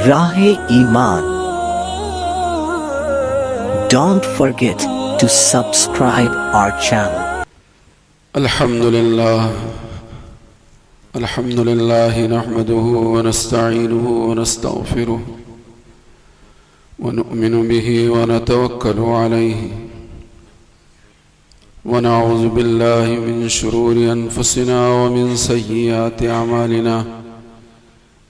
Rahe-e-Iman. Don't forget to subscribe our channel. Alhamdulillah nahmaduhu wa nasta'inuhu wa nastaghfiruh wa nu'minu bihi wa natawakkalu alayhi wa na'udhu billahi min shururi anfusina wa min sayyiati a'malina.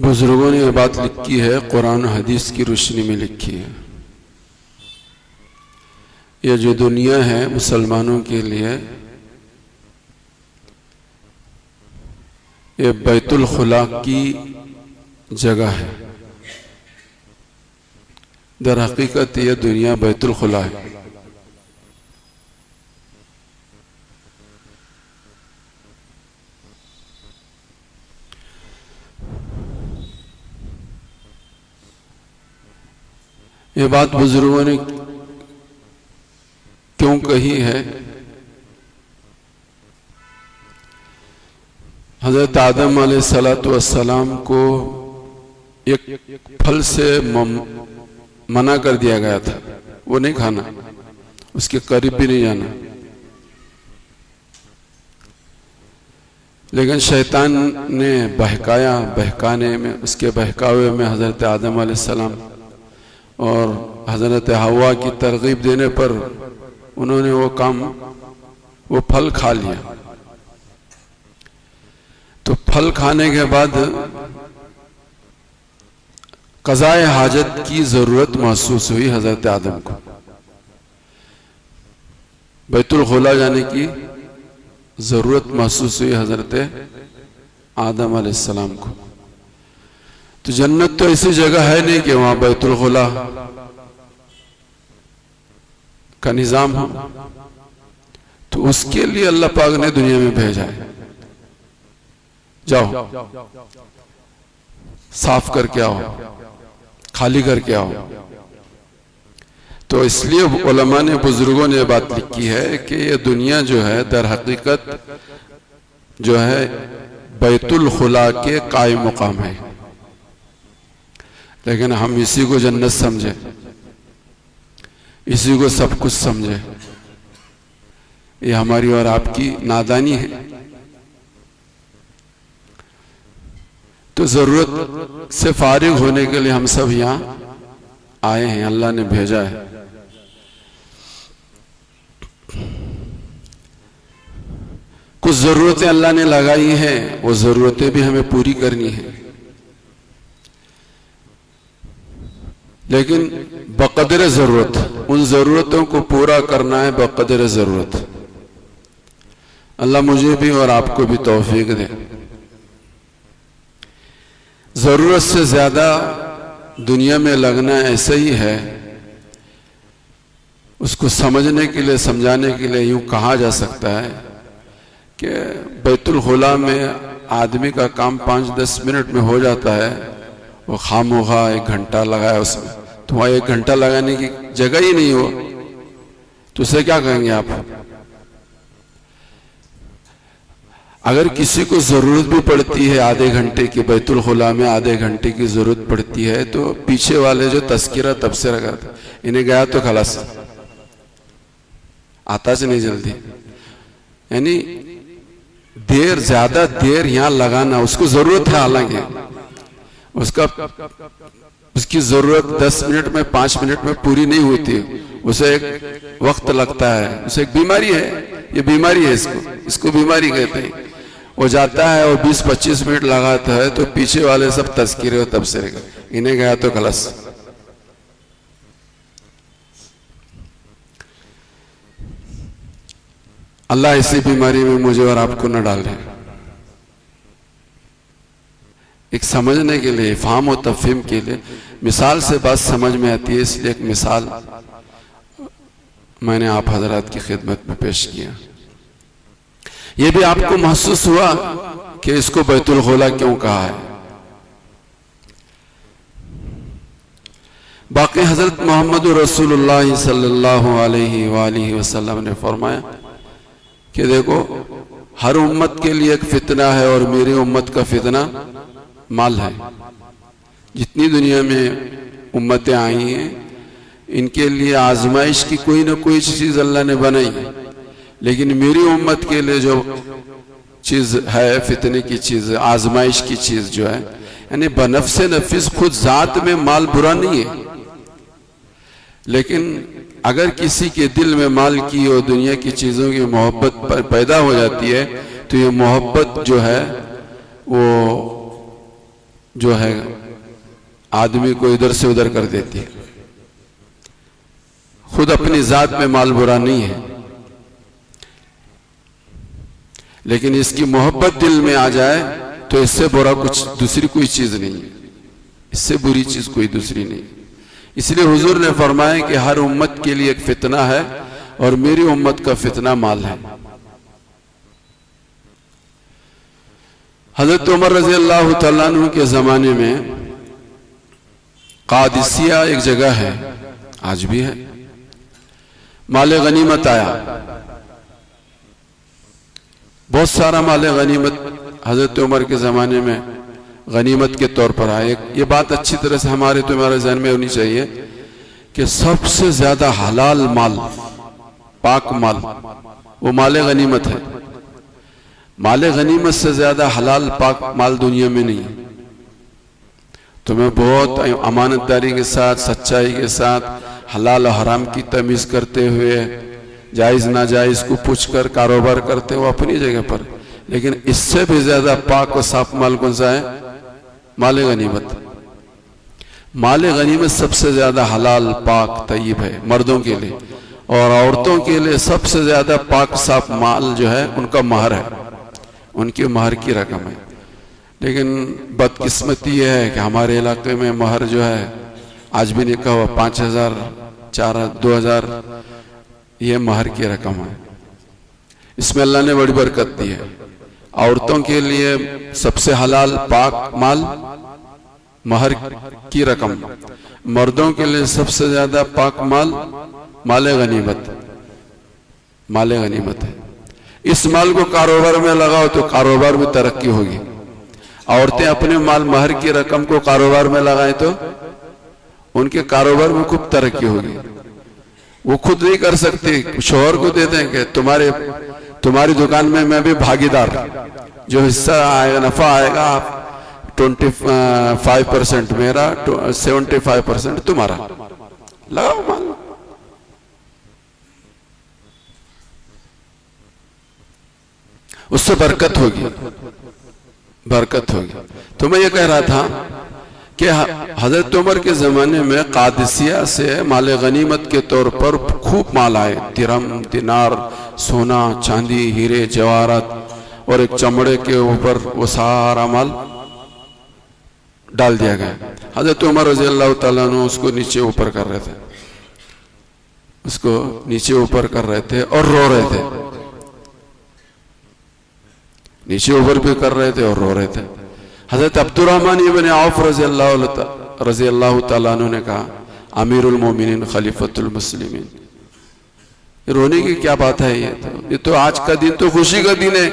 बुजुर्गों ने यह बात लिखी है, कुरान हदीस की रोशनी में लिखी है। यह जो दुनिया है मुसलमानों के लिए ये बैतुल खुला की जगह है। दर हकीकत यह दुनिया बैतुल खुला है। ये बात बुजुर्गों ने क्यों कही है? हजरत आदम अलैहिस्सलाम को एक फल से मना कर दिया गया था, वो नहीं खाना, उसके करीब भी नहीं जाना। लेकिन शैतान ने बहकाया, बहकाने में, उसके बहकावे में हजरत आदम अलैहिस्सलाम और हजरत हवा की तरगीब देने पर उन्होंने वो फल खा लिया। तो फल खाने के बाद क़ज़ाए हाजत की जरूरत महसूस हुई हजरत आदम को, बैतुल खुला जाने की जरूरत महसूस हुई हजरत आदम अलैहिस्सलाम को। तो जन्नत तो ऐसी जगह है नहीं कि वहां बैतुल खुला का निजाम हो, तो उसके लिए अल्लाह पाक ने दुनिया में भेजा है। जाओ साफ करके आओ, खाली करके आओ। तो इसलिए उलमा ने, बुजुर्गों ने बात लिखी है कि ये दुनिया जो है दर हकीकत जो है बैतुल खुला के कायम मुकाम है। लेकिन हम इसी को जन्नत समझे, इसी को सब कुछ समझे, ये हमारी और आपकी नादानी है। तो जरूरत से फारिग होने के लिए हम सब यहाँ आए हैं, अल्लाह ने भेजा है। कुछ जरूरतें अल्लाह ने लगाई हैं, वो जरूरतें भी हमें पूरी करनी है, लेकिन बक़दर जरूरत। उन जरूरतों को पूरा करना है बक़दर जरूरत। अल्लाह मुझे भी और आपको भी तौफीक दे। जरूरत से ज्यादा दुनिया में लगना ऐसा ही है। उसको समझने के लिए, समझाने के लिए यूं कहा जा सकता है कि बैतुल खुला में आदमी का काम 5-10 मिनट में हो जाता है, वो खामोखा 1 घंटा लगाया उसमें, तो वहाँ 1 घंटा लगाने की जगह ही नहीं हो तो उसे क्या कहेंगे आप? अगर किसी को जरूरत भी पड़ती है आधे घंटे की, बैतुल खुला में आधे घंटे की जरूरत पड़ती है, तो पीछे वाले जो तस्कीरा तबसरा करते, इन्हें गया तो खलास, आता से नहीं जल्दी। यानी ज्यादा देर यहाँ लगाना, उसको जरूरत है, हालांकि उसकी जरूरत 10 मिनट में 5 मिनट में पूरी नहीं होती, उसे एक वक्त लगता है, उसे एक बीमारी है, ये बीमारी है, इसको बीमारी कहते हैं। वो जाता है और 20-25 मिनट लगाता है, तो पीछे वाले सब तस्कीरे और तबसरे, इन्हें गया तो खलास। अल्लाह इसी बीमारी में मुझे और आपको न डाले। एक समझने के लिए, फाहम और तफहीम के लिए, मिसाल से बात समझ में आती है, इसलिए एक मिसाल मैंने आप हजरात की खिदमत में पेश किया। ये भी आपको महसूस हुआ कि इसको बैतुल खुला क्यों कहा है। बाकी हजरत मोहम्मद रसूलुल्लाह सल्लल्लाहु अलैहि वसल्लम ने फरमाया कि देखो, हर उम्मत के लिए एक फितना है और मेरी उम्मत का फितना माल है। जितनी दुनिया में उम्मतें आई हैं, इनके लिए आजमाइश की कोई ना कोई चीज अल्लाह ने बनाई, लेकिन मेरी उम्मत के लिए जो चीज है, फितने की चीज, आजमाइश की चीज जो है, यानी बनफ्से नफिस खुद जात में माल बुरा नहीं है, लेकिन अगर किसी के दिल में माल की और दुनिया की चीजों की मोहब्बत पैदा हो जाती है, तो ये मोहब्बत जो है वो जो है आदमी को इधर से उधर कर देती है। खुद अपनी जात में माल बुरा नहीं है, लेकिन इसकी मोहब्बत दिल में आ जाए तो इससे बुरा कुछ दूसरी कोई चीज नहीं है, इससे बुरी चीज कोई दूसरी नहीं। इसलिए हुजूर ने फरमाया कि हर उम्मत के लिए एक फितना है और मेरी उम्मत का फितना माल है। हजरत उमर रजी अल्लाह तआला अन्हु के जमाने में कादिसिया एक जगह है, आज भी है, माले गनीमत आया, बहुत सारा माले गनीमत हजरत उमर के जमाने में गनीमत के तौर पर आए। ये बात अच्छी तरह से हमारे तुम्हारे ज़हन में होनी चाहिए कि सबसे ज्यादा हलाल माल, पाक माल, वो माले गनीमत है। माले गनीमत से ज्यादा हलाल पाक माल दुनिया में नहीं है। तुम्हें बहुत अमानतदारी के साथ, सच्चाई के साथ, हलाल और हराम की तमीज करते हुए, जायज नाजायज को पूछकर कारोबार करते हो अपनी जगह पर, लेकिन इससे भी ज्यादा पाक और साफ माल कौन सा है? माले गनीमत। माले गनीमत सबसे ज्यादा हलाल पाक तय्यब है मर्दों के लिए, और औरतों के लिए सबसे ज्यादा पाक साफ माल जो है उनका महर है, उनके महर की रकम है। लेकिन बदकिस्मती यह है कि हमारे इलाके में महर जो है आज भी निकाह हुआ 5,000, 4,000, 2,000, ये महर की रकम है। इसमें अल्लाह ने बड़ी बरकत दी है। औरतों के लिए सबसे हलाल पाक माल महर की रकम, मर्दों के लिए सबसे ज्यादा पाक माल माले गनीमत, माले गनीमत है। इस माल को कारोबार में लगाओ तो कारोबार में तरक्की होगी। औरतें अपने माल महर की रकम को कारोबार में लगाएं तो उनके कारोबार में खूब तरक्की होगी। वो खुद नहीं कर सकती, शोहर को दे देंगे, तुम्हारी दुकान में मैं भी भागीदार, जो हिस्सा आएगा, नफा आएगा, 25% मेरा, 75% तुम्हारा, लगाओ माल। उससे बरकत होगी, बरकत होगी। तो मैं ये कह रहा था कि हजरत उमर के जमाने में कादिसिया से माले गनीमत के तौर पर खूब माल आए, तिरम, दिनार, सोना, चांदी, हीरे, जवाहरात, और एक चमड़े के ऊपर वो सारा माल डाल दिया गया। हजरत उमर रज़ी अल्लाह ताला अन्हु उसको नीचे ऊपर कर रहे थे, उसको नीचे ऊपर कर रहे थे और रो रहे थे। नीचे ओवर भी कर रहे थे और रो रहे थे। हजरत अब्दुर्रहमान इब्न औफ रजी अल्लाह ताला अन्हु ने कहा, अमीरुल मोमिनीन खलीफतुल मुस्लिमीन, रोने की क्या बात है? ये तो आज का दिन तो खुशी का दिन है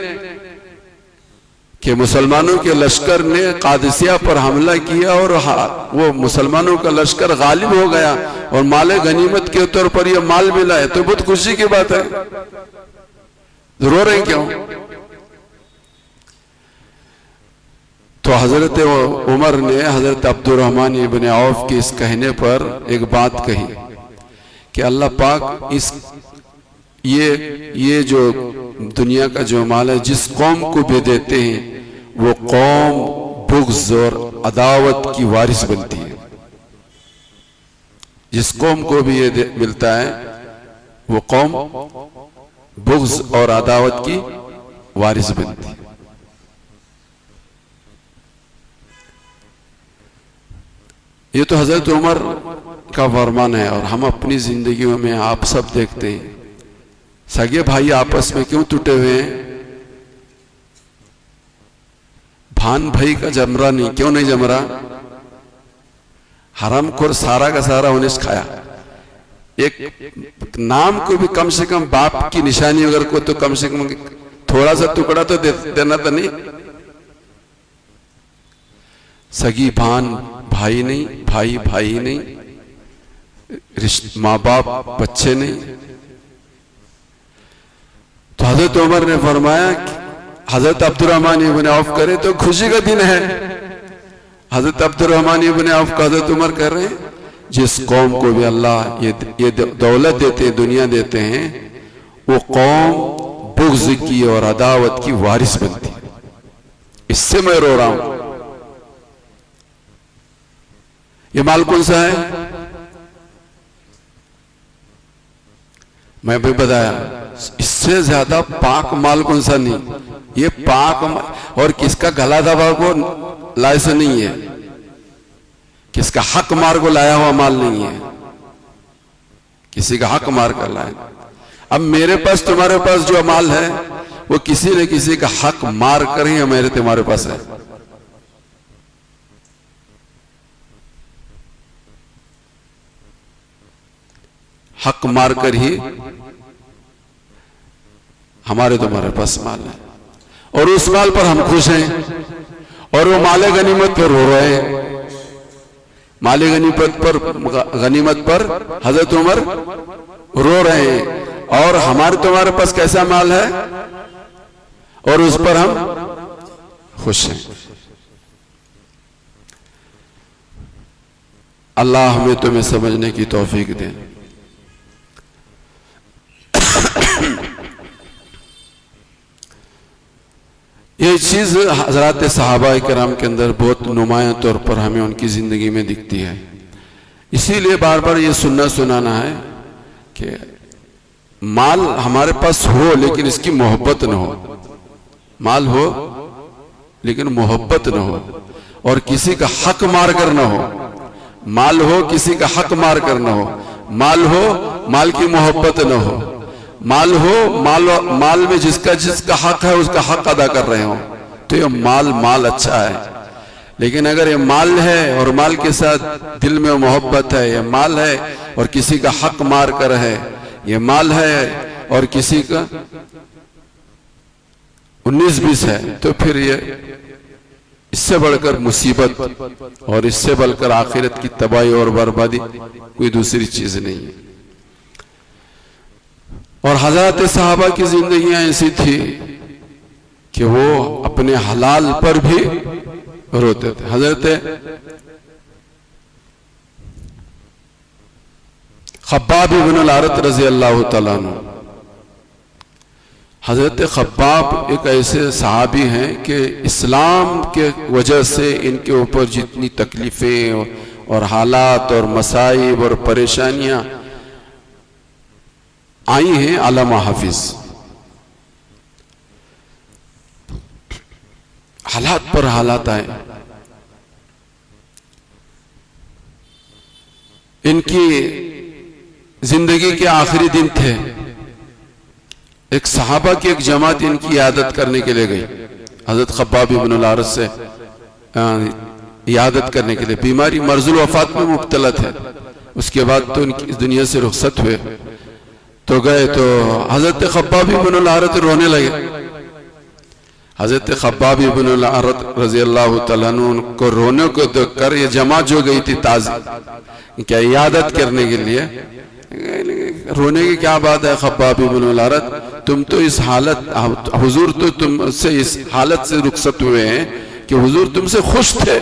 कि मुसलमानों के लश्कर ने कादिसिया पर हमला किया और वो मुसलमानों का लश्कर गालिब हो गया और माले गनीमत के तौर पर ये माल मिला है, तो बहुत खुशी की बात है। रो रहे क्यों? तो हजरत उमर ने हजरत अब्दुर्रहमान इब्न औफ के इस कहने पर एक बात कही कि अल्लाह पाक इस ये जो दुनिया का जो माल है जिस कौम को भी देते हैं वो कौम बुग़्ज़ और अदावत की वारिस बनती है। जिस कौम को भी ये मिलता है वो कौम बुग़्ज़ और अदावत की वारिस बनती है। ये तो हजरत उमर का फरमान है और हम अपनी जिंदगी में आप सब देखते हैं, सगे भाई आपस में क्यों टूटे हुए हैं? भान भाई का जमरा नहीं, क्यों नहीं जमरा? हरामखोर सारा का सारा उन्हें खाया। एक नाम को भी कम से कम बाप की निशानी अगर को तो कम से कम थोड़ा सा टुकड़ा तो देना तो नहीं। सगी भान भाई नहीं, भाई भाई नहीं, माँ बाप बच्चे नहीं। तो हजरत उमर ने फरमाया हजरत अब्दुर्रहमान इब्न औफ करे तो खुशी का दिन है। हजरत अब्दुर्रहमान इब्न औफ का हजरत उमर कर रहे हैं, जिस कौम को भी अल्लाह ये दौलत देते हैं, दुनिया देते हैं, वो कौम बुग़्ज़ की और अदावत की वारिस बनती है। इससे मैं रो रहा हूं। ये माल कौन सा है? मैं भी बताया, इससे ज्यादा पाक माल कौन सा नहीं। ये पाक और किसका गला दबा को लाए से नहीं है, किसका हक मार को लाया हुआ माल नहीं है, किसी का हक मार कर लाए। अब मेरे पास तुम्हारे पास जो माल है वो किसी न किसी का हक मार कर ही मेरे तुम्हारे पास है। हक मार कर ही हमारे तुम्हारे पास माल है और उस माल पर हम खुश हैं और वो माले गनीमत पर रो रहे हैं। माले गनीमत पर हजरत उमर रो रहे हैं और हमारे तुम्हारे पास कैसा माल है और उस पर हम खुश हैं। अल्लाह हमें तुम्हें समझने की तौफीक दे। ये चीज हजरात सहाबा किराम के अंदर बहुत नुमायां तौर पर हमें उनकी जिंदगी में दिखती है। इसीलिए बार बार ये सुनाना है कि माल हमारे पास हो लेकिन इसकी मोहब्बत न हो। माल हो लेकिन मोहब्बत न हो और किसी का हक मार कर न हो। माल हो किसी का हक मार कर न हो। माल हो माल की मोहब्बत न हो। माल हो माल में जिसका हक है उसका हक अदा कर रहे हो तो ये माल अच्छा है। लेकिन अगर ये माल है और माल के साथ दिल में मोहब्बत है, ये माल है और किसी का हक मार कर है, ये माल है और किसी का 19-20 है, तो फिर ये इससे बढ़कर मुसीबत और इससे बढ़कर आखिरत की तबाही और बर्बादी कोई दूसरी चीज नहीं है। और हजरत सहाबा की जिंदगियां ऐसी थी कि वो अपने हलाल पर भी रोते थे। हजरत खब्बाब इब्न अल-अरत रजी अल्लाह तआला अन्हु, हजरत खब्बाब एक ऐसे सहाबी हैं कि इस्लाम के वजह से इनके ऊपर जितनी तकलीफें और हालात और मसाइब और परेशानियां आई हैं, अल्लामा हाफिज हालात पर हालात आए। इनकी जिंदगी के आखिरी दिन थे। एक सहाबा की एक जमात इनकी इयादत करने के लिए गई। हजरत खब्बाब इब्न अल-अरत से इयादत करने के लिए, बीमारी मर्जुल वफात में मुब्तला थे। उसके बाद तो उनकी इस दुनिया से रुखसत हुए, तो गए तो हजरत खब्बाब इब्न अल-अरत रोने लगे। हजरत खब्बाब इब्न अल-अरत रज़ी अल्लाह तआला अन्हु उनको रोने को देखकर ये जमात जो गई थी ताज़ी क्या इयादत करने के लिए, रोने की क्या बात है खब्बाब इब्न अल-अरत, तुम तो इस हालत, हुजूर तो तुमसे इस हालत से रुखसत हुए हैं कि हुजूर तुमसे खुश थे।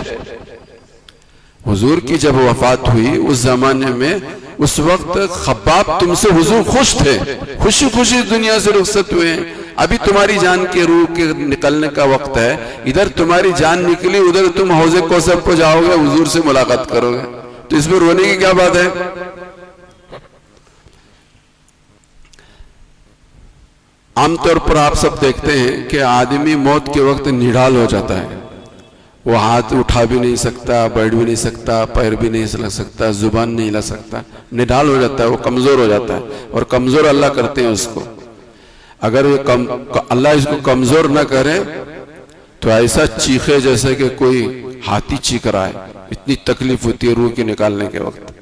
हुजूर की जब वफात हुई उस जमाने में, उस वक्त खब्बाब तुमसे हुजूर खुश थे, खुशी खुशी दुनिया से रुखसत हुए हैं। अभी तुम्हारी जान के रूह के निकलने का वक्त है, इधर तुम्हारी जान निकली, उधर तुम हौज़े कौसर को जाओगे, हुजूर से मुलाकात करोगे, तो इसमें रोने की क्या बात है। आमतौर पर आप सब देखते हैं कि आदमी मौत के वक्त निढाल हो जाता है, वो हाथ उठा भी नहीं सकता, बैठ भी नहीं सकता, पैर भी नहीं हिला सकता, जुबान नहीं हिला सकता, निढाल हो जाता है, वो कमजोर हो जाता है। और कमजोर अल्लाह करते हैं उसको। अगर ये अल्लाह इसको कमजोर न करे तो ऐसा चीखे जैसे कि कोई हाथी चीख रहा है, इतनी तकलीफ होती है रूह के निकालने के वक्त।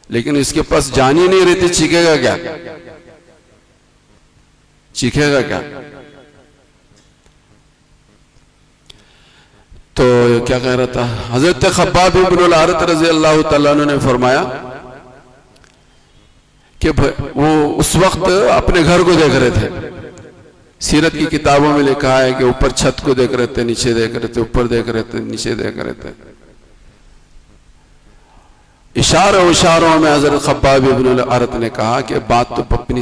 लेकिन इसके पास जान ही नहीं रहती, चीखेगा क्या, चीखेगा क्या। तो क्या कह रहा था, हजरत खब्बाब इब्न अल-अरत रज़ी अल्लाह तआला अन्हु ने फरमाया कि वो उस वक्त अपने घर को देख रहे थे। सीरत की किताबों में लिखा है कि ऊपर छत को देख रहे थे, नीचे देख रहे थे, ऊपर देख रहे थे, नीचे देख रहे थे। इशारों में हजरत खब्बाब इब्न अल-अरत ने कहा कि बात तो अपनी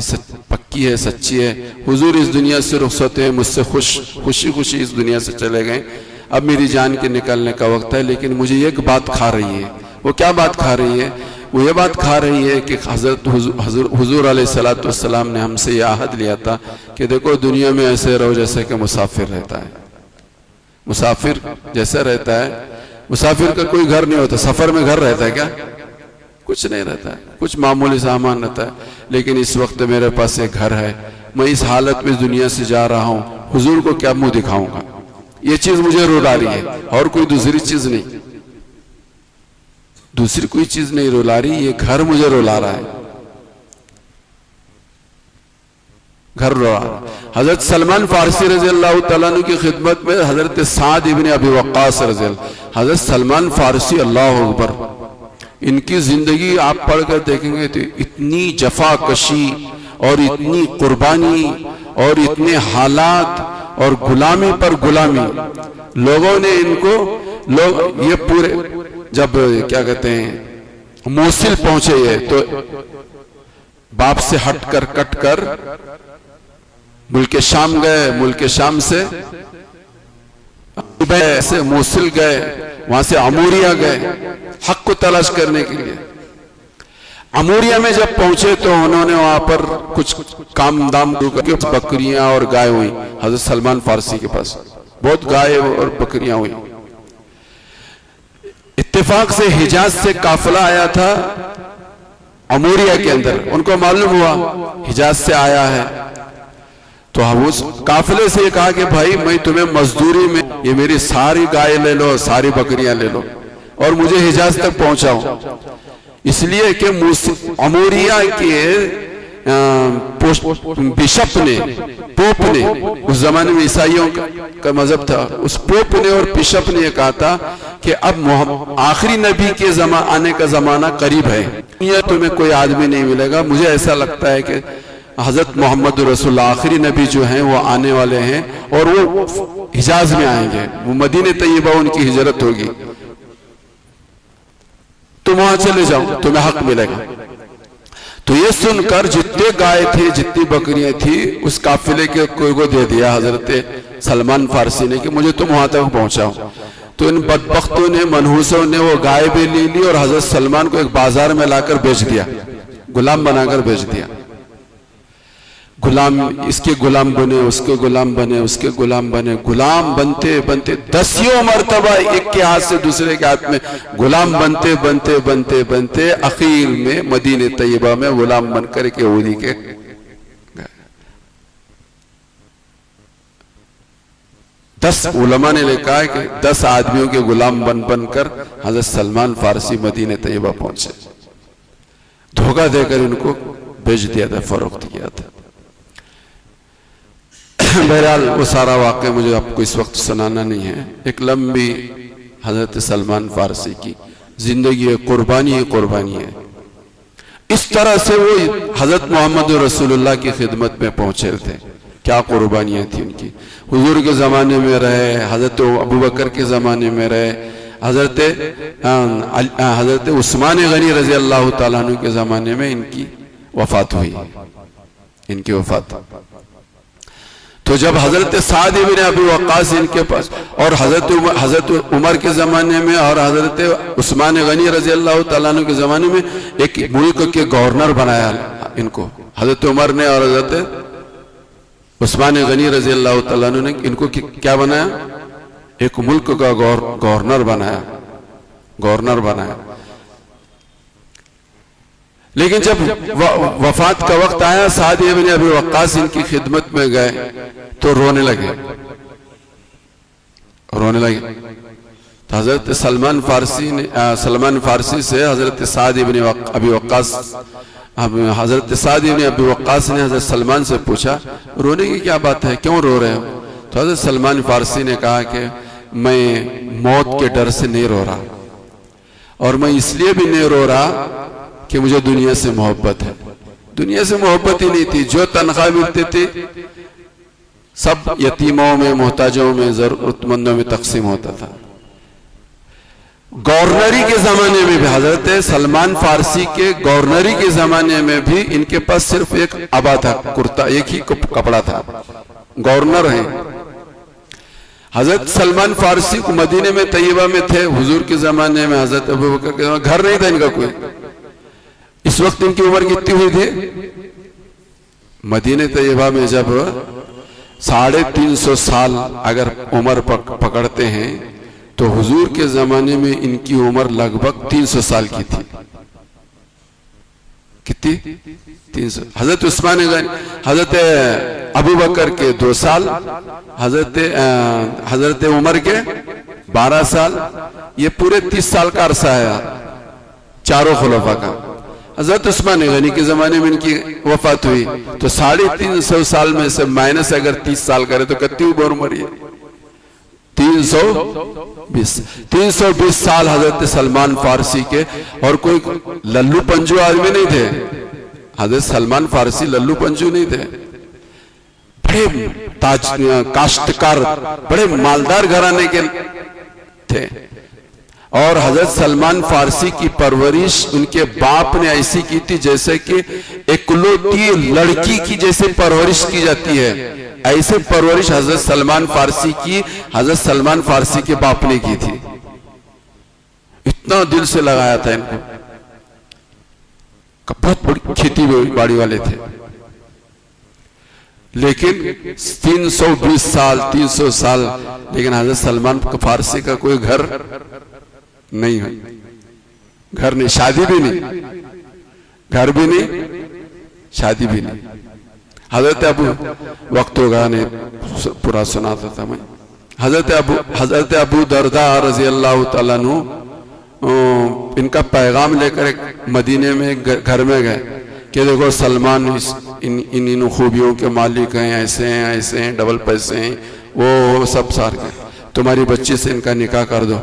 पक्की है, सच्ची है, हुजूर इस दुनिया से रुखसत है, मुझसे खुशी खुशी इस दुनिया से चले गए, अब मेरी जान के निकलने का वक्त है। लेकिन मुझे एक बात खा रही है। वो क्या बात खा रही है? वो ये बात खा रही है कि हजरत हुजूर अलैहिस्सलातु वस्सलाम ने हमसे यह आहद लिया था कि देखो दुनिया में ऐसे रहो जैसे कि मुसाफिर रहता है। मुसाफिर जैसा रहता है, मुसाफिर का कोई घर नहीं होता। सफर में घर रहता है क्या? कुछ नहीं रहता है, कुछ मामूली सामान रहता है। लेकिन इस वक्त मेरे पास एक घर है, मैं इस हालत में दुनिया से जा रहा हूँ, हुजूर को क्या मुंह दिखाऊंगा। ये चीज मुझे रुला रही है और कोई दूसरी चीज नहीं, दूसरी कोई चीज नहीं रुला रही, ये घर मुझे रुला रहा है, घर रुला। हजरत सलमान फारसी रज़ी अल्लाह तआला अन्हु की खिदमत में हजरत साद इब्न अबी वक्कास रज़ी अल्लाह, हजरत सलमान फारसी, अल्लाह अकबर, इनकी जिंदगी आप पढ़कर देखेंगे तो इतनी जफाकशी और इतनी कुर्बानी और इतने हालात और गुलामी पर गुलामी, लोगों ने इनको, लोग ये पूरे जब क्या कहते हैं मोसिल पहुंचे ये, तो बाप से हटकर कटकर मुल्क शाम गए, मुल्क शाम से मोसिल गए, वहां से अमूरिया गए हक को तलाश करने के लिए। अमूरिया में जब पहुंचे तो उन्होंने वहां पर कुछ काम दाम करके बकरियां और गाय हुई। हजरत सलमान फारसी के पास बहुत गाय और बकरियां हुई। इत्तेफाक से हिजाज से काफिला आया था अमूरिया के अंदर, उनको मालूम हुआ हिजाज से आया है, तो हम उस काफिले से कहा कि भाई मैं तुम्हें मजदूरी में ये मेरी सारी गाय ले लो, सारी बकरियां ले लो और मुझे हिजाज तक पहुंचाओ। इसलिए कि अमूरिया के बिशप ने, पोप ने, उस जमाने में ईसाइयों का मजहब था, उस पोप ने और बिशप ने कहा था कि अब आखिरी नबी के आने का जमाना करीब है, यह तुम्हें कोई आदमी नहीं मिलेगा। मुझे ऐसा लगता है कि हजरत मोहम्मद रसूलुल्लाह आखिरी नबी जो हैं वो आने वाले हैं और वो हिजाज में आएंगे, वो मदीने तैयबा उनकी हिजरत होगी, तुम वहां चले जाओ, तुम्हें हक मिलेगा। तो ये सुनकर जितने गाय थे, जितनी बकरियां थी, उस काफिले के कोई को दे दिया हजरत सलमान फारसी ने कि मुझे तुम वहां तक पहुंचाओ। तो इन बदबख्तों ने, मनहूसों ने वो गाय भी ले ली और हजरत सलमान को एक बाजार में लाकर बेच दिया, गुलाम बनाकर बेच दिया। गुलाम, इसके गुलाम बने, उसके गुलाम बने, उसके गुलाम बने, गुलाम बनते बनते 10 मरतबा एक के हाथ से दूसरे के हाथ में गुलाम बनते बनते बनते बनते आखिर में मदीने तैयबा में गुलाम बनकर के यहूदी के 10 उलमा ने लिखा है कि 10 आदमियों के गुलाम बन बनकर हजरत सलमान फारसी मदीने तैयबा पहुंचे, धोखा देकर इनको बेच दिया था, फरोख्त किया था। बहरहाल वो सारा वाक़या मुझे आपको इस वक्त सुनाना नहीं है। एक लंबी हजरत सलमान फारसी की जिंदगी है, कुर्बानी है, कुर्बानी है। इस तरह से वो हजरत मोहम्मद रसूलुल्लाह की खिदमत में पहुंचे थे। क्या कुर्बानियां थी उनकी। हुजूर के ज़माने में रहे, हजरत अबू बकर के ज़माने में रहे, हजरत उस्मान गनी रजी अल्लाह ताला अन्हु के ज़माने में इनकी वफात हुई, इनकी वफात। तो जब हजरत साद इब्न अबी वक्कास इनके पास, और हजरत उमर के ज़माने में और हजरत उस्मान गनी रजी अल्लाह ताला अन्हु के ज़माने में एक मुल्क के गवर्नर बनाया इनको हजरत उमर ने, और हजरत उस्मान गनी रजी अल्लाह ताला अन्हु ने इनको क्या बनाया, एक मुल्क का गवर्नर बनाया, गवर्नर बनाया। लेकिन जब वफात का वक्त आया, साद इब्न अबी वक्कास इनकी खिदमत में गए तो रोने लगे, रोने लगे। तो हजरत सलमान फारसी से हजरत साद इब्न अबी वक्कास, हजरत साद इब्न अबी वक्कास ने हजरत सलमान से पूछा, रोने की क्या बात है, क्यों रो रहे हो? तो हजरत सलमान फारसी ने कहा कि मैं मौत के डर से नहीं रो रहा, और मैं इसलिए भी नहीं रो रहा कि मुझे दुनिया से मोहब्बत है। दुनिया से मोहब्बत ही नहीं थी, जो तनख्वाह मिलते थे सब यतीमों में, मोहताजों में, जरूरतमंदों में तकसीम होता था। गवर्नरी के जमाने में भी, हजरत सलमान फारसी के गवर्नरी के जमाने में भी इनके पास सिर्फ एक अबा था, कुर्ता, एक ही कपड़ा था। गवर्नर है। हजरत सलमान फारसी को मदीने में तैयबा में थे, हुजूर के जमाने में, हजरत अबू बकर के जमाने घर नहीं था इनका कोई। इस वक्त इनकी उम्र कितनी हुई थी? मदीने तैयबा में जब 350 साल अगर उम्र पकड़ते हैं तो हुजूर के जमाने में इनकी उम्र लगभग 300 साल की थी। कितनी? 300। हजरत उस्मान गनी, हजरत अबू बकर के 2 साल, हजरत उमर के 12 साल, ये पूरे 30 साल का अरसा है चारों खुलफा का। हजरत उस्मान गनी के जमाने में इनकी वफात हुई तो 350 साल में से माइनस अगर 30 साल करे तो कितनी उम्र है? 320 साल हजरत सलमान फारसी के। और कोई लल्लू पंजू आदमी नहीं थे, हजरत सलमान फारसी लल्लू पंजू नहीं थे, बड़े काश्तकार, बड़े मालदार घराने के थे। और हजरत सलमान फारसी की परवरिश उनके बाप ने ऐसी की थी जैसे कि इकलौती लड़की की जैसे परवरिश की जाती है, ऐसे परवरिश हजरत सलमान फारसी की हजरत सलमान फारसी के बाप ने की थी। इतना दिल से लगाया था इनको, बहुत बड़ी खेती बाड़ी वाले थे। लेकिन 320 साल, 300 साल, लेकिन हजरत सलमान फारसी का कोई घर नहीं है, घर नहीं, शादी भी नहीं, घर भी नहीं, शादी भी नहीं। हजरत अबू, वक्त होगा नहीं पूरा सुनाता था मैं। हजरत अबू दरदा रजी अल्लाह ताला अन्हु इनका पैगाम लेकर एक मदीने में घर में गए कि देखो सलमान इन खूबियों के मालिक हैं, ऐसे हैं, ऐसे हैं, डबल पैसे हैं, वो सब सार के, तुम्हारी बच्ची से इनका निकाह कर दो।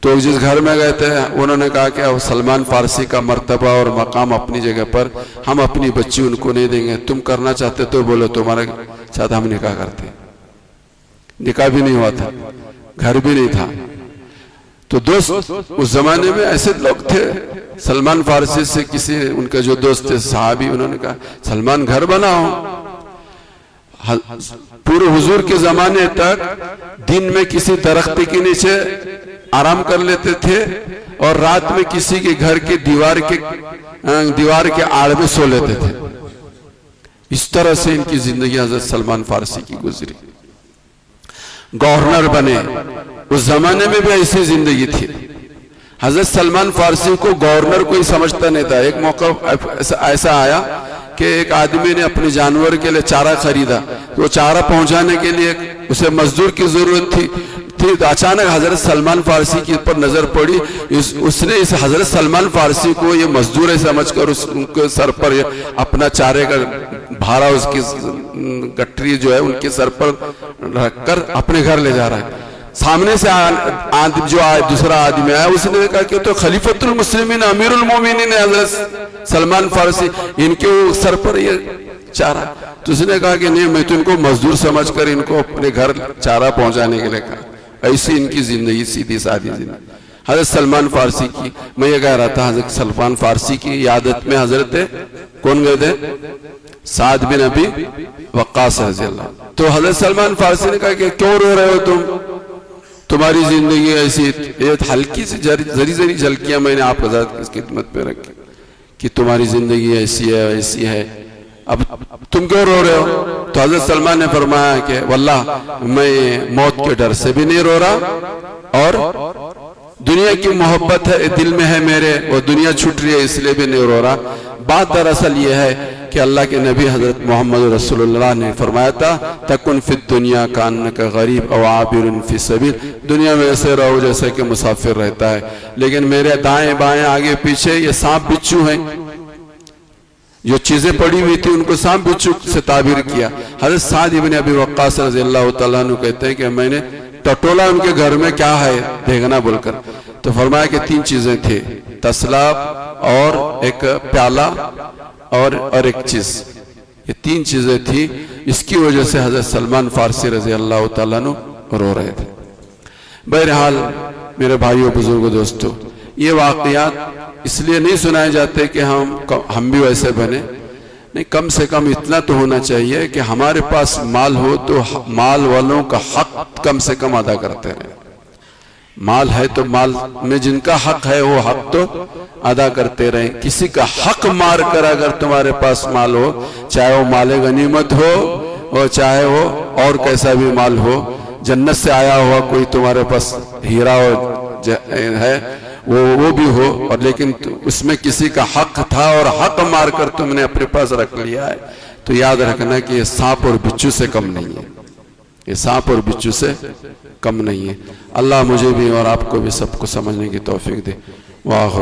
तो जिस घर में गए थे उन्होंने कहा कि सलमान फारसी का मर्तबा और मकाम अपनी जगह पर, हम अपनी बच्ची उनको नहीं देंगे, तुम करना चाहते तो बोलो, तुम्हारे साथ हम निकाह करते। निकाह भी नहीं हुआ था, घर भी नहीं था। तो दोस्त उस जमाने में ऐसे लोग थे, सलमान फारसी से किसी उनके जो दोस्त थे सहाबी, उन्होंने कहा सलमान घर बनाओ। पूरे हुजूर के जमाने तक दिन में किसी दरख्त के नीचे आराम कर लेते थे और रात में किसी के घर के दीवार के आड़ में सो लेते थे। इस तरह से इनकी जिंदगी हजरत सलमान फारसी की गुजरी। गवर्नर बने, उस जमाने में भी ऐसी जिंदगी थी। हजरत सलमान फारसी को गवर्नर कोई समझता नहीं था। एक मौका ऐसा आया कि एक आदमी ने अपने जानवर के लिए चारा खरीदा, तो चारा पहुंचाने के लिए उसे मजदूर की जरूरत थी। तो अचानक हजरत सलमान फारसी के ऊपर नजर पड़ी। उसने इस हजरत सलमान फारसी को ये मजदूर है समझकर उनके सर पर अपना चारे का भारा, उसकी गठरी जो है उनके सर पर रखकर अपने घर ले जा रहा है। सामने से दूसरा आदमी आया, उसने कहा कि तो खलीफतुल मुस्लिमीन अमीरुल मोमिनीन हजरत सलमान फारसी, इनके सर पर ये चारा। तो उसने कहा कि नहीं, मैं तो इनको मजदूर समझकर इनको अपने घर चारा पहुंचाने के लिए कहा। ऐसी इनकी जिंदगी, सीधी सादी जिंदगी हजरत सलमान फारसी की। मैं ये कह रहा था, हजरत सलमान फारसी की यादत में हजरत कौन गए थे? साद बिन अबी वक्कास रज़ी अल्लाह। तो हजरत सलमान फारसी ने कहा कि क्यों रो रहे हो तुम, तुम्हारी जिंदगी ऐसी। ये हल्की सी जरी जरी झलकियां मैंने आप हजरत की खिदमत पे रखी कि तुम्हारी जिंदगी ऐसी है ऐसी है, अब तुम क्यों रो रहे हो? तो हजरत सलमान ने फरमाया कि वल्लाह मैं मौत के डर से भी नहीं रो रहा और दुनिया की मोहब्बत है दिल में है मेरे, वो दुनिया छूट रही है इसलिए भी नहीं रो रहा। बात दरअसल ये है कि अल्लाह के नबी हजरत मोहम्मद रसूलुल्लाह ने फरमाया था, तकुन फिद दुनिया कान्नका गरीब अव आबिरुन फी सबील, दुनिया में ऐसे रहो जैसे कि मुसाफिर रहता है। लेकिन मेरे दाएं बाएं आगे पीछे ये सांप बिच्छू हैं, जो चीजें पड़ी हुई थी उनको सांप बिच्छू से ताबीर किया। हजरत साद इब्न अबी वक्कास रज़ियल्लाहु तआला अन्हु कहते हैं कि मैंने टटोला उनके घर में क्या है देखना बोलकर, तो फरमाया कि 3 चीजें थी, तसला और एक प्याला और एक चीज, ये 3 चीजें थी। इसकी वजह से हजरत सलमान फारसी रज़ियल्लाहु तआला अन्हु रो रहे थे। बहरहाल मेरे भाइयों बुजुर्गों दोस्तों, ये वाकयात इसलिए नहीं सुनाए जाते कि हम भी वैसे बने, नहीं, कम से कम इतना तो होना चाहिए कि हमारे पास माल हो तो माल वालों का हक कम से कम अदा करते रहे। माल है तो माल में जिनका हक है वो हक तो अदा करते रहे। किसी का हक मार कर अगर तुम्हारे पास माल हो, चाहे वो माले गनीमत हो और चाहे वो और कैसा भी माल हो, जन्नत से आया हुआ कोई तुम्हारे पास हीरा है वो भी हो, और लेकिन उसमें किसी का हक था और हक मारकर तुमने अपने पास रख लिया है, तो याद रखना कि ये सांप और बिच्छू से कम नहीं है, ये सांप और बिच्छू से कम नहीं है। अल्लाह मुझे भी और आपको भी सबको समझने की तौफीक दे। वाह।